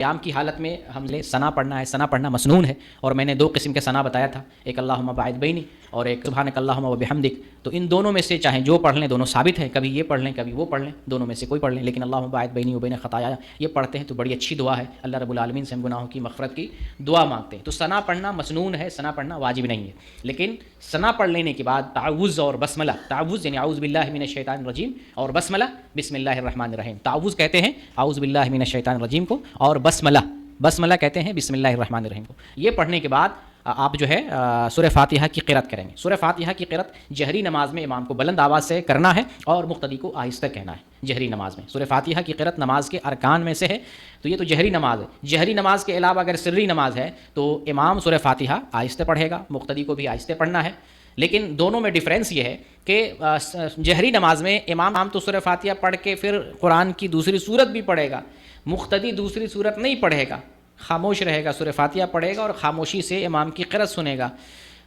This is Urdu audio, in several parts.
قیام کی حالت میں ہم نے ثنا پڑھنا ہے. ثنا پڑھنا مسنون ہے، اور میں نے دو قسم کے ثنا بتایا تھا، ایک اللہم باعث بینی اور ایک سبحانک اللہم و بحمدک. تو ان دونوں میں سے چاہیں جو پڑھ لیں دونوں ثابت ہیں، کبھی یہ پڑھ لیں کبھی وہ پڑھ لیں، دونوں میں سے کوئی پڑھ لیں. لیکن اللہم باعث بینی و بین خطایا یہ پڑھتے ہیں تو بڑی اچھی دعا ہے، اللہ رب العالمین سے ہم گناہوں کی مغفرت کی دعا مانگتے ہیں. تو ثنا پڑھنا مسنون ہے، ثنا پڑھنا واجب نہیں ہے. لیکن ثنا پڑھ لینے کے بعد تعوذ اور بسملہ، تعوذ یعنی اعوذ باللہ من الشیطان الرجیم، اور بسملہ بسم اللہ الرحمن الرحیم. تعوذ کہتے ہیں اعوذ باللہ من الشیطان الرجیم کو، اور بسملہ کہتے ہیں بسم اللہ الرحمن الرحیم کو. یہ پڑھنے کے بعد آپ جو ہے سورہ فاتحہ کی قرأت کریں گے. سورہ فاتحہ کی قرأت جہری نماز میں امام کو بلند آواز سے کرنا ہے اور مقتدی کو آہستہ کہنا ہے. جہری نماز میں سورہ فاتحہ کی قرأت نماز کے ارکان میں سے ہے. تو یہ تو جہری نماز ہے. جہری نماز کے علاوہ اگر سری نماز ہے تو امام سورہ فاتحہ آہستہ پڑھے گا، مقتدی کو بھی آہستہ پڑھنا ہے. لیکن دونوں میں ڈیفرنس یہ ہے کہ جہری نماز میں امام تو سورہ فاتحہ پڑھ کے پھر قرآن کی دوسری سورت بھی پڑھے گا، مقتدی دوسری سورت نہیں پڑھے گا، خاموش رہے گا، سورہ فاتحہ پڑھے گا اور خاموشی سے امام کی قرأت سنے گا.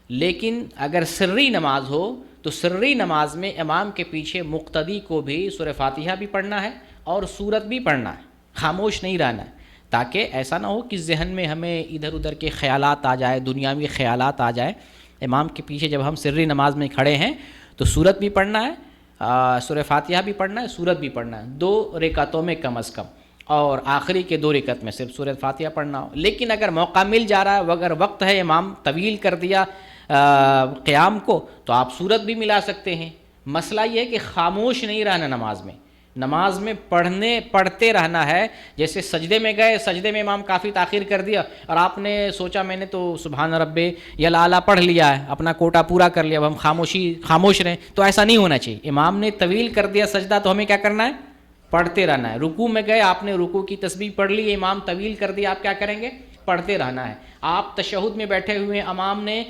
لیکن اگر سری نماز ہو تو سری نماز میں امام کے پیچھے مقتدی کو بھی سورہ فاتحہ بھی پڑھنا ہے اور سورت بھی پڑھنا ہے، خاموش نہیں رہنا ہے، تاکہ ایسا نہ ہو کہ ذہن میں ہمیں ادھر ادھر کے خیالات آ جائے، دنیاوی خیالات آ جائے. امام کے پیچھے جب ہم سری نماز میں کھڑے ہیں تو سورت بھی پڑھنا ہے، سورہ فاتحہ بھی پڑھنا ہے، سورت بھی پڑھنا ہے، 2 رکعتوں میں کم از کم، اور آخری کے 2 رکعت میں صرف سورہ فاتحہ پڑھنا ہو. لیکن اگر موقع مل جا رہا ہے، اگر وقت ہے، امام طویل کر دیا قیام کو، تو آپ سورت بھی ملا سکتے ہیں. مسئلہ یہ ہے کہ خاموش نہیں رہنا نماز میں پڑھتے رہنا ہے. جیسے سجدے میں گئے، سجدے میں امام کافی تاخیر کر دیا اور آپ نے سوچا میں نے تو سبحان ربی الاعلیٰ پڑھ لیا ہے، اپنا کوٹا پورا کر لیا، اب ہم خاموش رہیں، تو ایسا نہیں ہونا چاہیے. امام نے طویل کر دیا سجدہ تو ہمیں کیا کرنا ہے؟ پڑھتے رہنا ہے. رکوع میں گئے، آپ نے رکوع کی تسبیح پڑھ لی، امام طویل کر دیا، آپ کیا کریں گے؟ پڑھتے رہنا ہے. آپ تشہد میں بیٹھے ہوئے، امام نے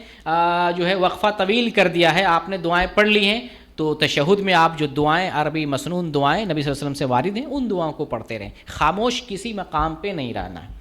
جو ہے وقفہ طویل کر دیا ہے، آپ نے دعائیں پڑھ لی ہیں، تو تشہد میں آپ جو دعائیں، عربی مسنون دعائیں نبی صلی اللہ علیہ وسلم سے وارد ہیں، ان دعاؤں کو پڑھتے رہیں. خاموش کسی مقام پہ نہیں رہنا ہے.